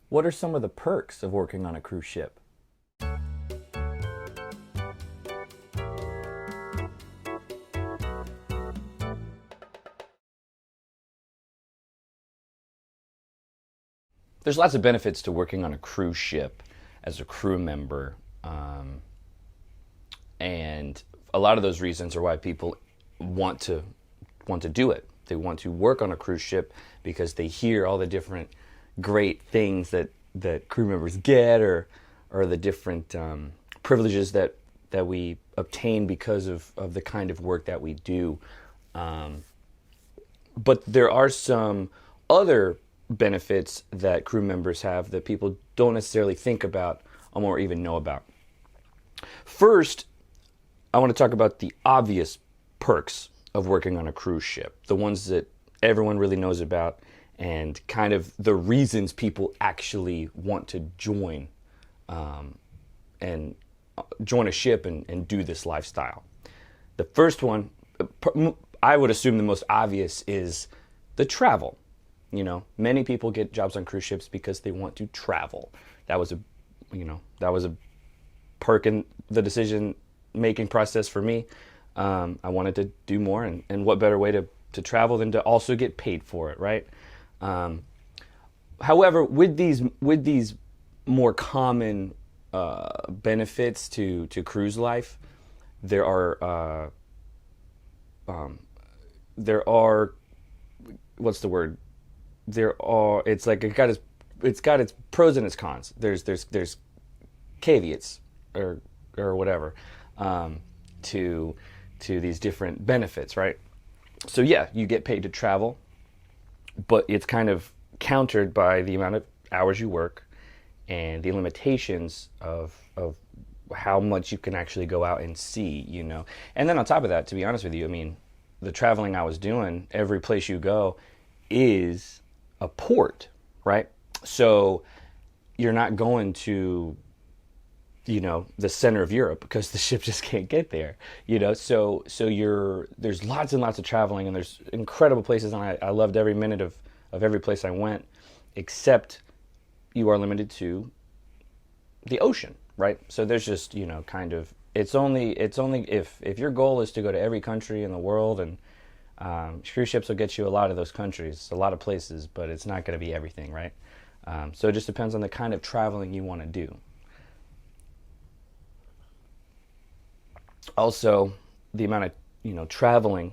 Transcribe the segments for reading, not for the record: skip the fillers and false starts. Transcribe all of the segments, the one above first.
What are some of the perks of working on a cruise ship? There's lots of benefits to working on a cruise ship as a crew member. And a lot of those reasons are why people want to do it. They want to work on a cruise ship because they hear all the different great things that crew members get, or the different privileges that we obtain because of the kind of work that we do. But there are some other benefits that crew members have that people don't necessarily think about or even know about. First, I want to talk about the obvious perks of working on a cruise ship, the ones that everyone really knows about, and kind of the reasons people actually want to join and join a ship and do this lifestyle. The first one, I would assume the most obvious, is the travel. You know, many people get jobs on cruise ships because they want to travel. That was a perk in the decision making process for me. I wanted to do more, and what better way to travel than to also get paid for it, right? However, with these more common benefits to cruise life, there are what's the word? It's like it's got its pros and its cons. There's caveats or whatever to these different benefits, right? So yeah, you get paid to travel, but it's kind of countered by the amount of hours you work and the limitations of how much you can actually go out and see, you know. And then on top of that, to be honest with you, I mean, the traveling I was doing, every place you go is a port, right? So you're not going to, you know, the center of Europe because the ship just can't get there, you know. So there's lots and lots of traveling, and there's incredible places, and I loved every minute of every place I went, except you are limited to the ocean, right? So there's just, you know, kind of, it's only if your goal is to go to every country in the world, and cruise ships will get you a lot of those countries, a lot of places, but it's not going to be everything, right? So it just depends on the kind of traveling you want to do. Also, the amount of, you know, traveling,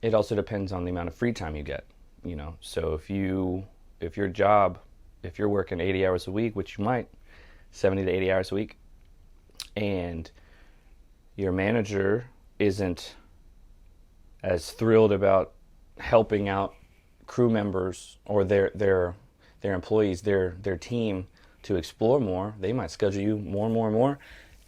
it also depends on the amount of free time you get, you know. So if you're working 80 hours a week, which you might, 70 to 80 hours a week, and your manager isn't as thrilled about helping out crew members or their employees, their team, to explore more, they might schedule you more and more and more,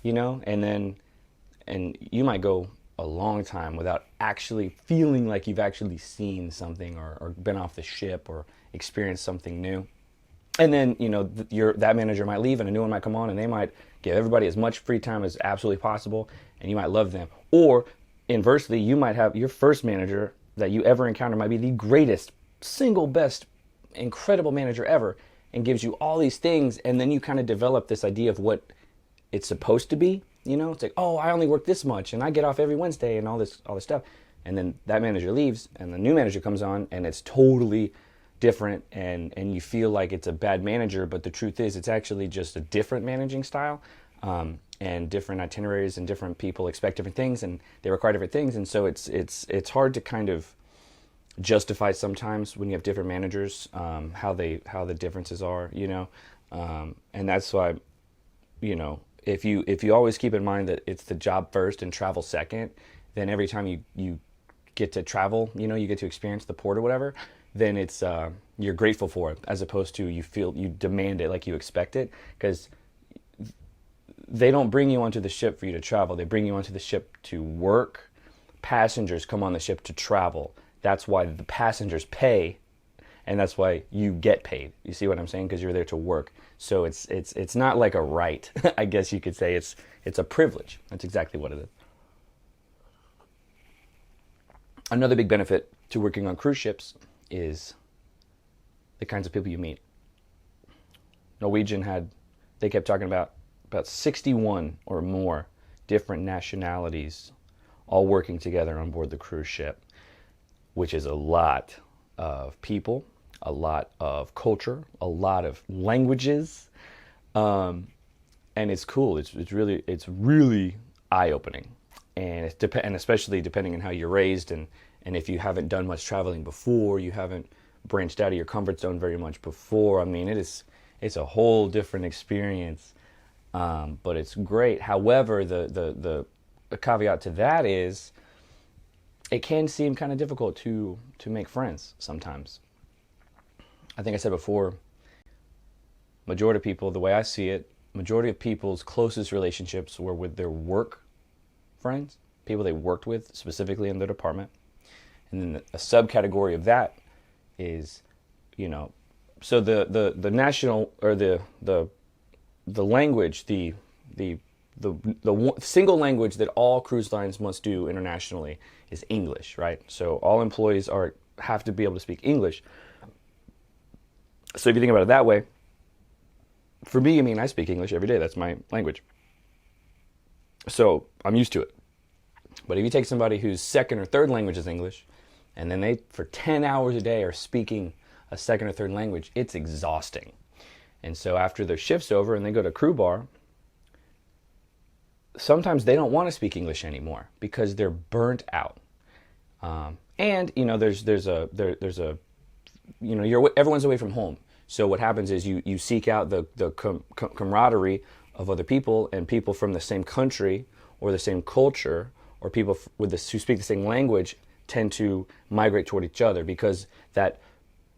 you know, and you might go a long time without actually feeling like you've actually seen something or been off the ship or experienced something new. And then, you know, that manager might leave and a new one might come on, and they might give everybody as much free time as absolutely possible, and you might love them. Or inversely, you might have your first manager that you ever encounter might be the greatest, single best, incredible manager ever, and gives you all these things, and then you kind of develop this idea of what it's supposed to be. You know, it's like, oh, I only work this much, and I get off every Wednesday, and all this stuff. And then that manager leaves, and the new manager comes on, and it's totally different, and you feel like it's a bad manager, but the truth is it's actually just a different managing style, and different itineraries, and different people expect different things, and they require different things, and so it's hard to kind of justify sometimes when you have different managers, how the differences are, you know. And that's why, you know, if you always keep in mind that it's the job first and travel second, then every time you get to travel, you know, you get to experience the port or whatever, then it's you're grateful for it, as opposed to you demand it, like you expect it, because they don't bring you onto the ship for you to travel. They bring you onto the ship to work. Passengers come on the ship to travel. That's why the passengers pay, and that's why you get paid. You see what I'm saying? Because you're there to work. So it's not like a right. I guess you could say it's a privilege. That's exactly what it is. Another big benefit to working on cruise ships is the kinds of people you meet. Norwegian they kept talking about 61 or more different nationalities all working together on board the cruise ship, which is a lot of people, a lot of culture, a lot of languages, and it's cool. It's really eye-opening, and and especially depending on how you're raised, and if you haven't done much traveling before, you haven't branched out of your comfort zone very much before. I mean, it's a whole different experience, but it's great. However, the caveat to that is it can seem kind of difficult to make friends sometimes. I think I said before, majority of people, the way I see it, majority of people's closest relationships were with their work friends, people they worked with specifically in their department. And then a subcategory of that is, so the national, or the language, the single language that all cruise lines must do internationally is English, right? So all employees have to be able to speak English. So if you think about it that way, for me, I mean, I speak English every day. That's my language. So I'm used to it. But if you take somebody whose second or third language is English, and then they, for 10 hours a day, are speaking a second or third language, it's exhausting. And so after their shift's over and they go to crew bar, sometimes they don't want to speak English anymore because they're burnt out. And everyone's away from home. So what happens is you seek out the camaraderie of other people, and people from the same country or the same culture, or people who speak the same language tend to migrate toward each other, because that,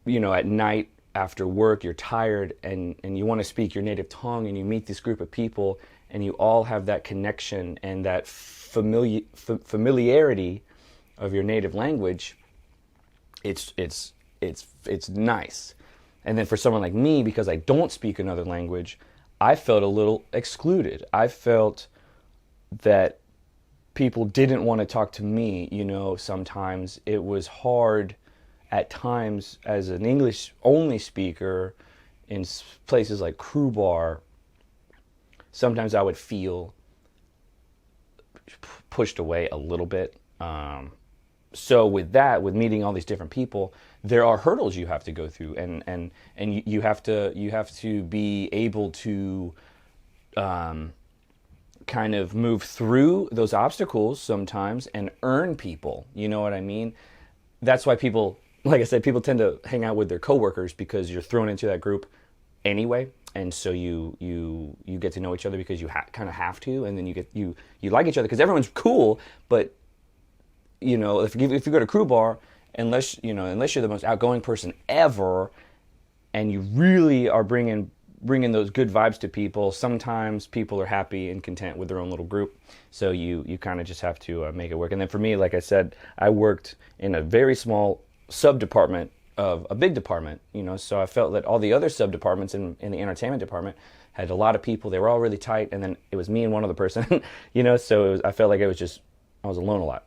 at night after work, you're tired and you want to speak your native tongue, and you meet this group of people and you all have that connection and that familiarity of your native language. It's nice. And then for someone like me, because I don't speak another language, I felt a little excluded. I felt that people didn't want to talk to me. Sometimes it was hard at times as an English only speaker in places like crew bar. Sometimes I would feel pushed away a little bit. So with meeting all these different people, there are hurdles you have to go through, and you have to be able to kind of move through those obstacles sometimes and earn people. You know what I mean? That's why people, like I said, people tend to hang out with their coworkers, because you're thrown into that group anyway, and so you get to know each other because you kind of have to, and then you like each other because everyone's cool. But if you go to crew bar, unless you're the most outgoing person ever, and you really are bringing those good vibes to people, sometimes people are happy and content with their own little group. So you kind of just have to make it work. And then for me, like I said, I worked in a very small sub-department of a big department, so I felt that all the other sub-departments in the entertainment department had a lot of people. They were all really tight, and then it was me and one other person, so I felt like I was alone a lot.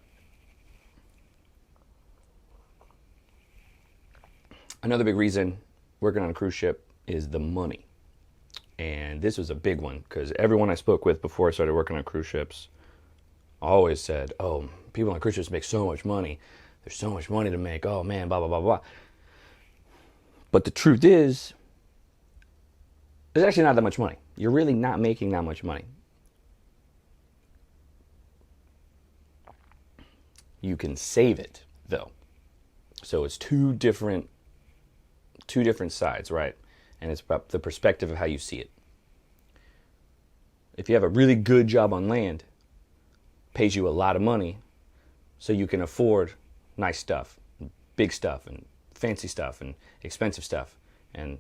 Another big reason working on a cruise ship is the money. And this was a big one, because everyone I spoke with before I started working on cruise ships always said, oh, people on cruise ships make so much money. There's so much money to make. Oh, man, blah, blah, blah, blah. But the truth is, there's actually not that much money. You're really not making that much money. You can save it, though. So it's two different sides, right? And it's about the perspective of how you see it. If you have a really good job on land, pays you a lot of money, so you can afford nice stuff, big stuff, and fancy stuff, and expensive stuff, and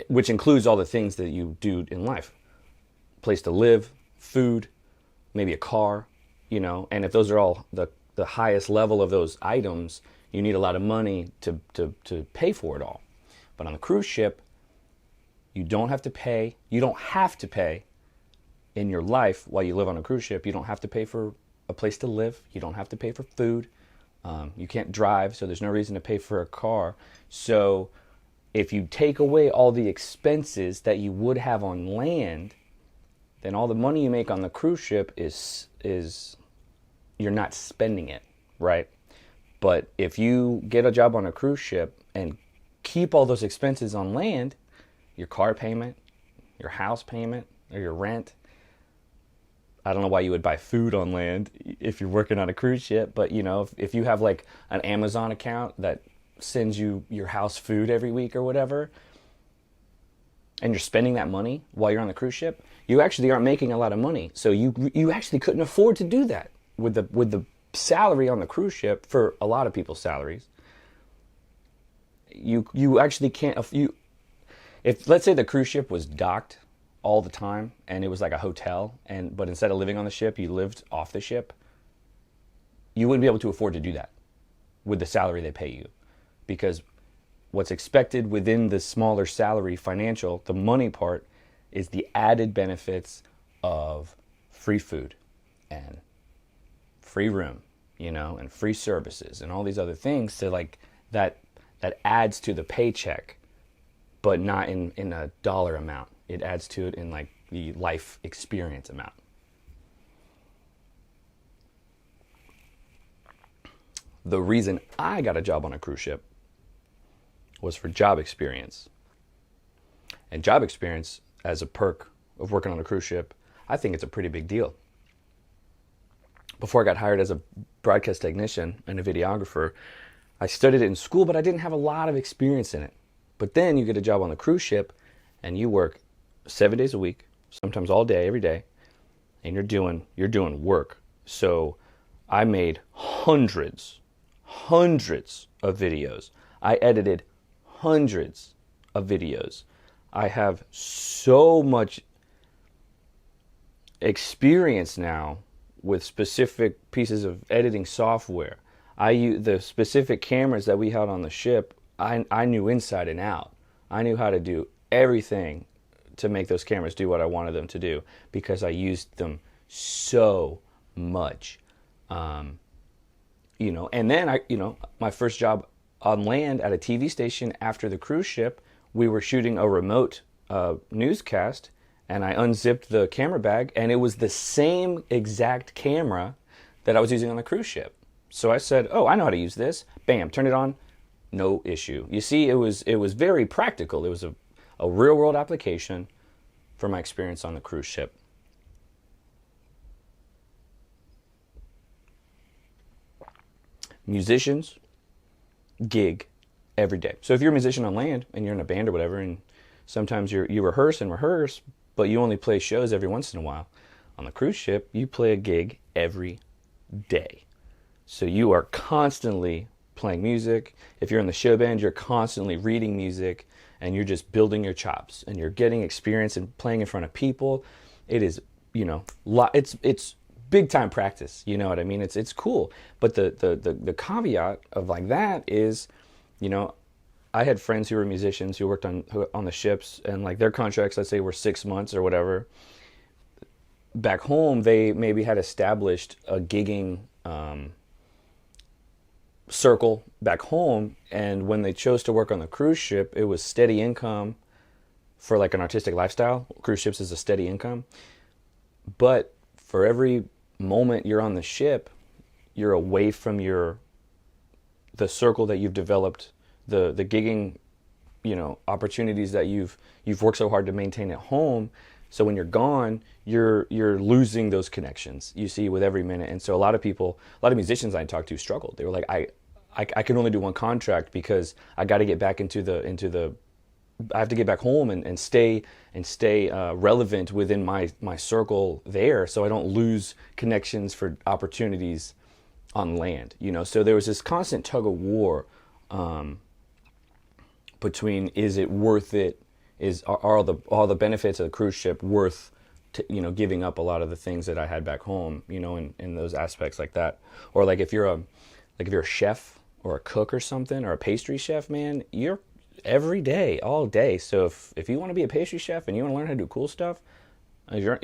which includes all the things that you do in life. Place to live, food, maybe a car, and if those are all the highest level of those items, you need a lot of money to pay for it all. But on the cruise ship, you don't have to pay in your life while you live on a cruise ship. You don't have to pay for a place to live. You don't have to pay for food. You can't drive, so there's no reason to pay for a car. So if you take away all the expenses that you would have on land, then all the money you make on the cruise ship is you're not spending it, right? But if you get a job on a cruise ship and keep all those expenses on land, your car payment, your house payment, or your rent. I don't know why you would buy food on land if you're working on a cruise ship, but you know, if you have like an Amazon account that sends you your house food every week or whatever, and you're spending that money while you're on the cruise ship, you actually aren't making a lot of money. So you actually couldn't afford to do that with the salary on the cruise ship. For a lot of people's salaries, you actually can't. If let's say the cruise ship was docked all the time and it was like a hotel, but instead of living on the ship you lived off the ship, you wouldn't be able to afford to do that with the salary they pay you, because what's expected within the smaller salary financial, the money part, is the added benefits of free food and free room, you know, and free services and all these other things. So like that adds to the paycheck, but not in a dollar amount. It adds to it in like the life experience amount. The reason I got a job on a cruise ship was for job experience. And job experience as a perk of working on a cruise ship, I think it's a pretty big deal. Before I got hired as a broadcast technician and a videographer, I studied it in school, but I didn't have a lot of experience in it. But then you get a job on the cruise ship and you work 7 days a week, sometimes all day, every day, and you're doing work. So I made hundreds of videos. I edited hundreds of videos. I have so much experience now with specific pieces of editing software. I use the specific cameras that we had on the ship. I knew inside and out. I knew how to do everything to make those cameras do what I wanted them to do, because I used them so much. You know, and then my first job on land at a TV station after the cruise ship, we were shooting a remote newscast, and I unzipped the camera bag, and it was the same exact camera that I was using on the cruise ship. So I said, "Oh, I know how to use this." Bam, turn it on, no issue. You see, it was very practical. It was a real world application for my experience on the cruise ship. Musicians gig every day. So if you're a musician on land and you're in a band or whatever, and sometimes you rehearse, but you only play shows every once in a while. On the cruise ship, you play a gig every day. So you are constantly playing music. If you're in the show band, you're constantly reading music, and you're just building your chops, and you're getting experience and playing in front of people. It is, you know, it's big time practice. You know what I mean? It's cool. But the caveat of like that is, you know, I had friends who were musicians who worked on the ships, and like their contracts, let's say, were 6 months or whatever. Back home, they maybe had established a gigging circle back home, and when they chose to work on the cruise ship, it was steady income for like an artistic lifestyle. Cruise ships is a steady income, but for every moment you're on the ship, you're away from the circle that you've developed, the gigging, you know, opportunities that you've worked so hard to maintain at home. So when you're gone, you're losing those connections, you see, with every minute. And so a lot of musicians I talked to struggled. They were like, I can only do one contract because I got to get back I have to get back home and stay relevant within my circle there, so I don't lose connections for opportunities on land, you know. So there was this constant tug of war between, is it worth it? Are all the benefits of the cruise ship worth giving up a lot of the things that I had back home, you know, in those aspects like that. Or like if you're a chef or a cook or something, or a pastry chef, man, you're every day, all day. So if you want to be a pastry chef and you want to learn how to do cool stuff, you're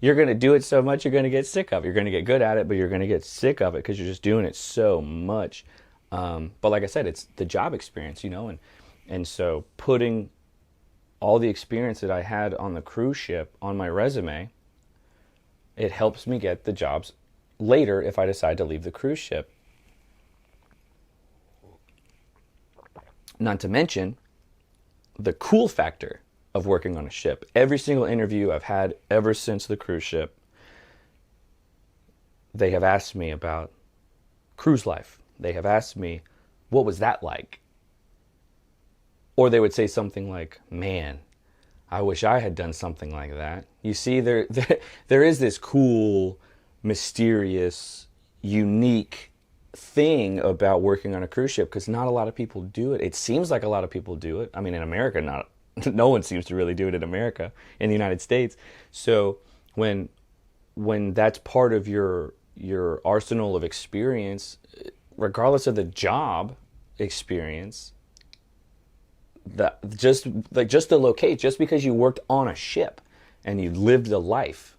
you're going to do it so much you're going to get sick of it. You're going to get good at it, but you're going to get sick of it because you're just doing it so much. But like I said, it's the job experience, you know, and And so putting all the experience that I had on the cruise ship on my resume, it helps me get the jobs later if I decide to leave the cruise ship. Not to mention the cool factor of working on a ship. Every single interview I've had ever since the cruise ship, they have asked me about cruise life. They have asked me, what was that like? Or they would say something like, man, I wish I had done something like that. You see, there is this cool, mysterious, unique thing about working on a cruise ship, because not a lot of people do it. It seems like a lot of people do it. I mean, in America, no one seems to really do it in America, in the United States. So when that's part of your arsenal of experience, regardless of the job experience, just because you worked on a ship and you lived a life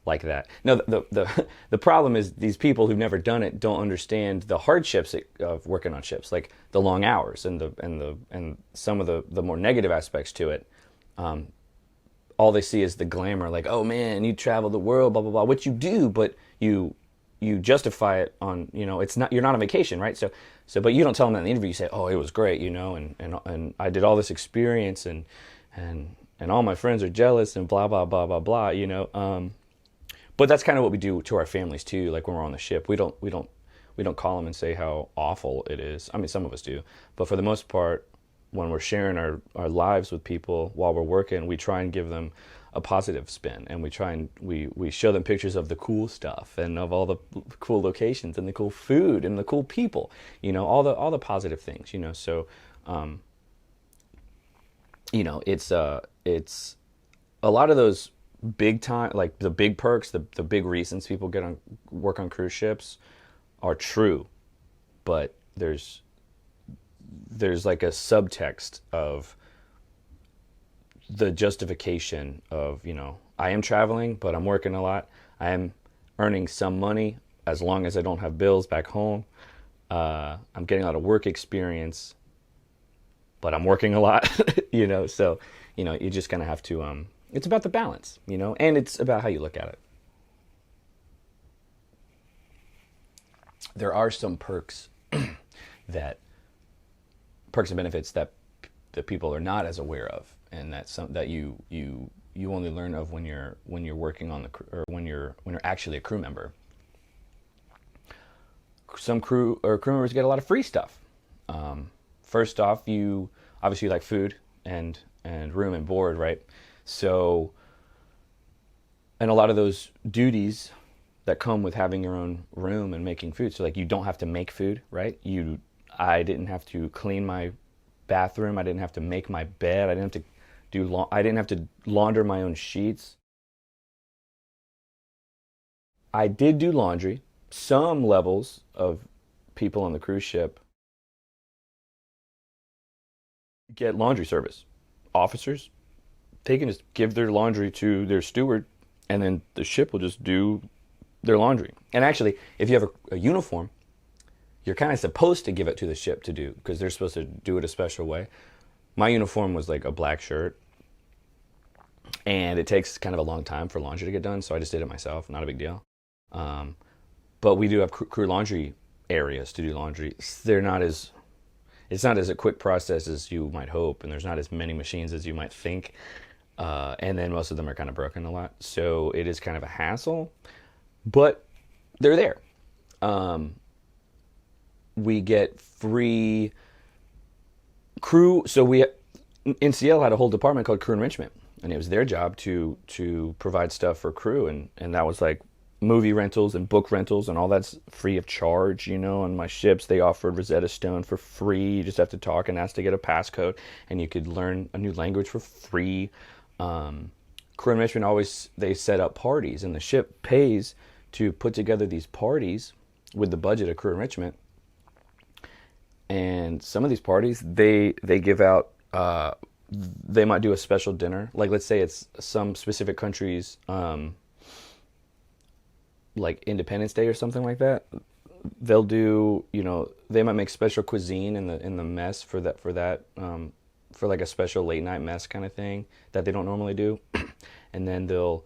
like that. No, the problem is these people who've never done it don't understand the hardships of working on ships, like the long hours and some of the more negative aspects to it. All they see is the glamour, like, oh man, you travel the world, blah blah blah, which you do, but you justify it on, it's not, you're not on vacation, right? So but you don't tell them that in the interview. You say, oh, it was great, and I did all this experience, and all my friends are jealous, and blah blah blah blah blah, But that's kind of what we do to our families too. Like when we're on the ship, we don't call them and say how awful it is. I mean, some of us do, but for the most part, when we're sharing our lives with people while we're working, we try and give them a positive spin, and we show them pictures of the cool stuff and of all the cool locations and the cool food and the cool people, all the positive things, So, it's a lot of those big time, like the big perks, the big reasons people work on cruise ships are true, but there's like a subtext of the justification of, I am traveling, but I'm working a lot. I am earning some money as long as I don't have bills back home. I'm getting a lot of work experience, but I'm working a lot, So, you just kind of have to, it's about the balance, and it's about how you look at it. There are some perks and benefits that people are not as aware of, and that you only learn of when you're working on or when you're actually a crew member. Some crew members get a lot of free stuff. First off, you obviously like food and room and board, right? So, and a lot of those duties that come with having your own room and making food. So like you don't have to make food, right? I didn't have to clean my bathroom. I didn't have to make my bed. I didn't have to launder my own sheets. I did do laundry. Some levels of people on the cruise ship get laundry service. Officers, they can just give their laundry to their steward, and then the ship will just do their laundry. And actually, if you have a uniform, you're kind of supposed to give it to the ship to do, because they're supposed to do it a special way. My uniform was like a black shirt, and it takes kind of a long time for laundry to get done, so I just did it myself. Not a big deal. But we do have crew laundry areas to do laundry. It's not as a quick process as you might hope, and there's not as many machines as you might think. And then most of them are kind of broken a lot. So it is kind of a hassle, but they're there. We get free crew. So NCL had a whole department called crew enrichment, and it was their job to provide stuff for crew. And that was like movie rentals and book rentals, and all that's free of charge. On my ships, they offered Rosetta Stone for free. You just have to talk and ask to get a passcode, and you could learn a new language for free. Crew enrichment they set up parties, and the ship pays to put together these parties with the budget of crew enrichment. And some of these parties, they give out, they might do a special dinner. Like, let's say it's some specific country's, like Independence Day or something like that. they'll do, they might make special cuisine in the mess for like a special late night mess kind of thing that they don't normally do, and then they'll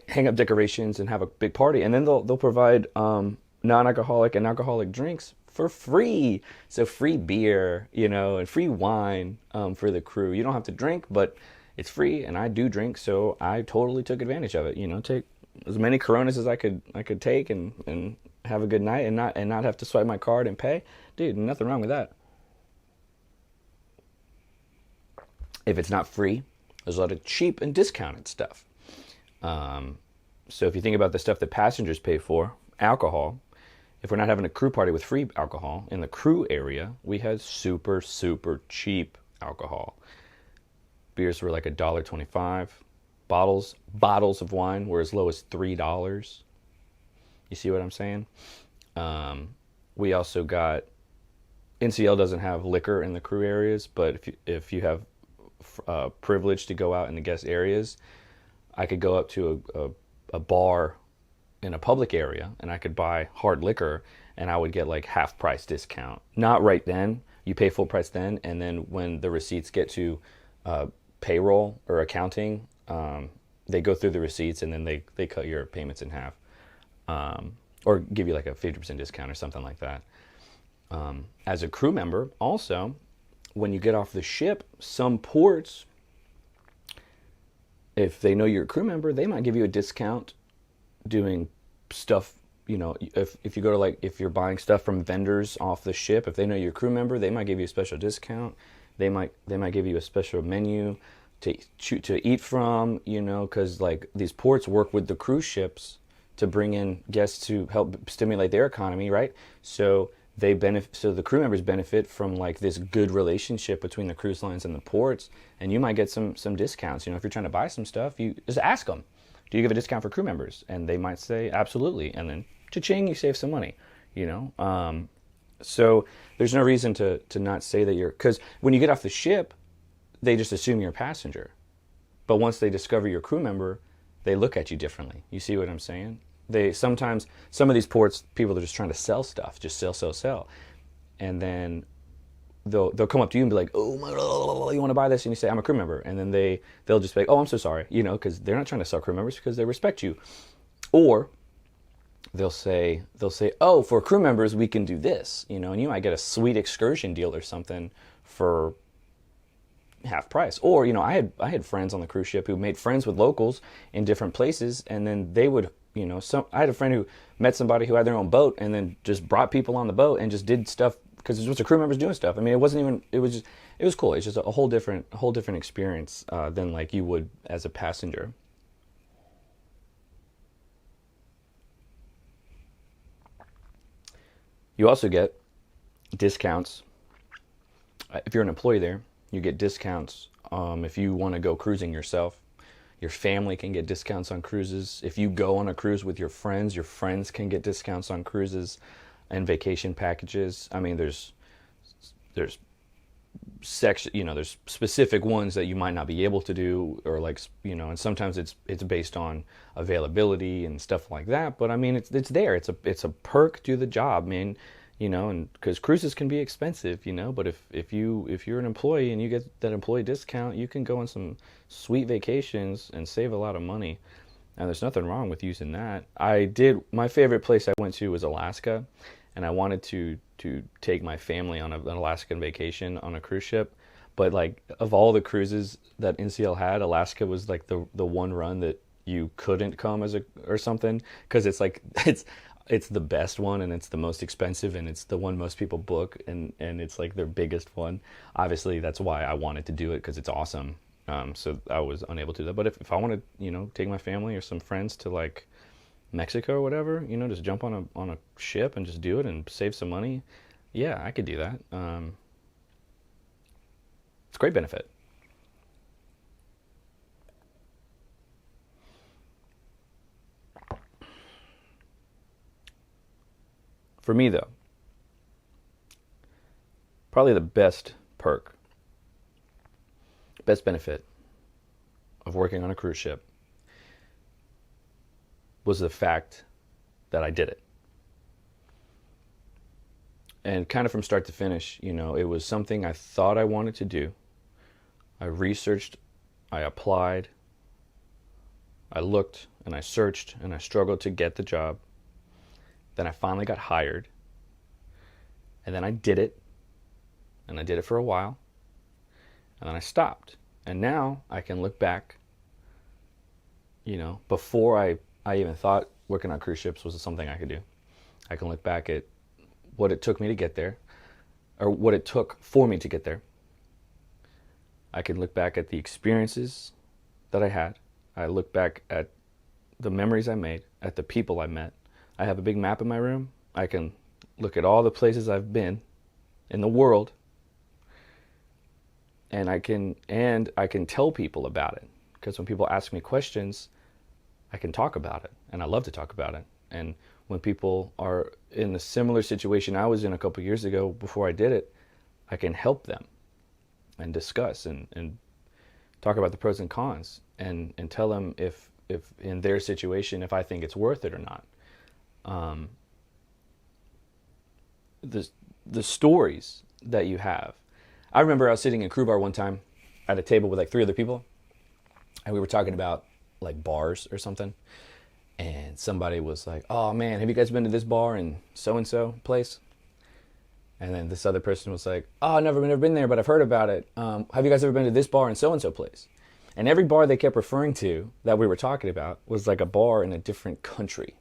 hang up decorations and have a big party, and then they'll provide non-alcoholic and alcoholic drinks for free. So free beer, and free wine for the crew. You don't have to drink, but it's free, and I do drink, so I totally took advantage of it. Take as many Coronas as I could take and have a good night and not have to swipe my card and pay. Dude, nothing wrong with that. If it's not free, there's a lot of cheap and discounted stuff. So if you think about the stuff that passengers pay for, alcohol, if we're not having a crew party with free alcohol, in the crew area, we had super, super cheap alcohol. Beers were like $1.25. Bottles of wine were as low as $3. You see what I'm saying? We also got, NCL doesn't have liquor in the crew areas, but if you have privilege to go out in the guest areas, I could go up to a bar in a public area and I could buy hard liquor and I would get like half price discount. Not right then. You pay full price then, and then when the receipts get to payroll or accounting, they go through the receipts and then they cut your payments in half, or give you like a 50% discount or something like that. As a crew member, also, when you get off the ship, some ports, if they know you're a crew member, they might give you a discount doing stuff. If you go to, like, if you're buying stuff from vendors off the ship, if they know you're a crew member, they might give you a special discount. They might give you a special menu to eat from, because like these ports work with the cruise ships to bring in guests to help stimulate their economy, right? So so the crew members benefit from like this good relationship between the cruise lines and the ports, and you might get some discounts. If you're trying to buy some stuff, you just ask them, do you give a discount for crew members? And they might say absolutely, and then cha-ching, you save some money. So there's no reason to not say that because when you get off the ship, they just assume you're a passenger. But once they discover you're a crew member, they look at you differently. You see what I'm saying? Sometimes, some of these ports, people are just trying to sell stuff, just sell. And then they'll come up to you and be like, oh my God, you want to buy this? And you say, I'm a crew member. And then they'll just be like, oh, I'm so sorry, because they're not trying to sell crew members, because they respect you. Or they'll say, oh, for crew members, we can do this, and you might get a sweet excursion deal or something for half price. Or, I had friends on the cruise ship who made friends with locals in different places, and then they would, I had a friend who met somebody who had their own boat and then just brought people on the boat and just did stuff because it was just the crew members doing stuff. I mean, it was cool. It's just a whole different experience than like you would as a passenger. You also get discounts. If you're an employee there, you get discounts if you want to go cruising yourself. Your family can get discounts on cruises. If you go on a cruise with your friends can get discounts on cruises and vacation packages. I mean, there's there's specific ones that you might not be able to do, or like, and sometimes it's based on availability and stuff like that. But I mean, it's there. It's a perk to the job, man. And because cruises can be expensive, but if you're an employee and you get that employee discount, you can go on some sweet vacations and save a lot of money. And there's nothing wrong with using that. My favorite place I went to was Alaska, and I wanted to take my family on an Alaskan vacation on a cruise ship. But like, of all the cruises that NCL had, Alaska was like the one run that you couldn't come or something, because it's like it's the best one, and it's the most expensive, and it's the one most people book, and it's like their biggest one. Obviously, that's why I wanted to do it, because it's awesome. So I was unable to do that. But if I want to, take my family or some friends to like Mexico or whatever, just jump on a ship and just do it and save some money, yeah, I could do that. It's a great benefit. For me, though, probably the best benefit of working on a cruise ship was the fact that I did it. And kind of from start to finish, you know, it was something I thought I wanted to do. I researched, I applied, I looked, and I searched, and I struggled to get the job. Then I finally got hired. And then I did it. And I did it for a while. And then I stopped. And now I can look back, you know, before I even thought working on cruise ships was something I could do. I can look back at what it took me to get there, or what it took for me to get there. I can look back at the experiences that I had. I look back at the memories I made, at the people I met. I have a big map in my room. I can look at all the places I've been in the world, and I can tell people about it. Because when people ask me questions, I can talk about it, and I love to talk about it. And when people are in a similar situation I was in a couple years ago before I did it, I can help them and discuss and talk about the pros and cons, and tell them if in their situation, if I think it's worth it or not. The stories that you have. I remember I was sitting in Crew Bar one time at a table with like 3 other people, and we were talking about like bars or something. And somebody was like, "Oh man, have you guys been to this bar in so-and-so place?" And then this other person was like, "Oh, I've never been there, but I've heard about it. Have you guys ever been to this bar in so-and-so place?" And every bar they kept referring to that we were talking about was like a bar in a different country.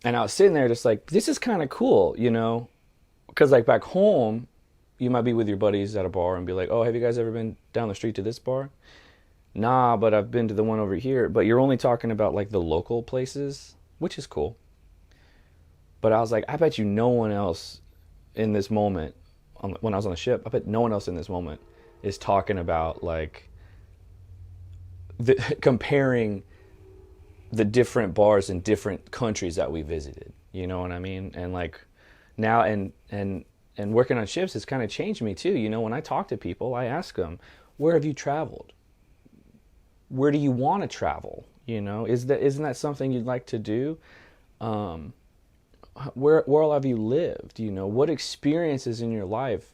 And I was sitting there just like, this is kind of cool, you know? Because like back home, you might be with your buddies at a bar and be like, "Oh, have you guys ever been down the street to this bar?" "Nah, but I've been to the one over here." But you're only talking about like the local places, which is cool. But I was like, I bet you no one else in this moment, when I was on the ship, I bet no one else in this moment is talking about like comparing the different bars in different countries that we visited. You know what I mean? And like now, and working on ships has kind of changed me too. You know, when I talk to people, I ask them, "Where have you traveled? Where do you want to travel? You know, isn't that something you'd like to do? Where all have you lived? You know, what experiences in your life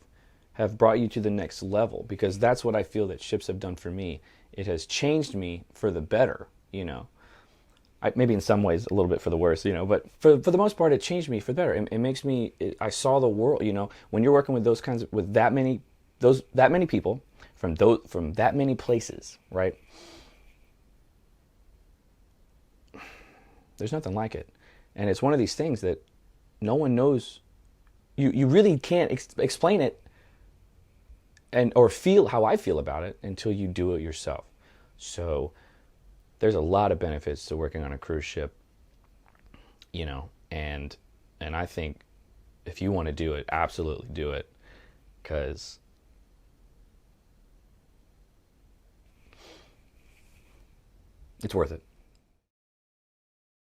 have brought you to the next level?" Because that's what I feel that ships have done for me. It has changed me for the better, you know. Maybe in some ways a little bit for the worse, you know, but for the most part, it changed me for the better. It makes me, I saw the world, you know, when you're working with with that many people from that many places, right? There's nothing like it. And it's one of these things that no one knows. You really can't explain it or feel how I feel about it until you do it yourself. So there's a lot of benefits to working on a cruise ship, you know, and I think if you want to do it, absolutely do it, because it's worth it.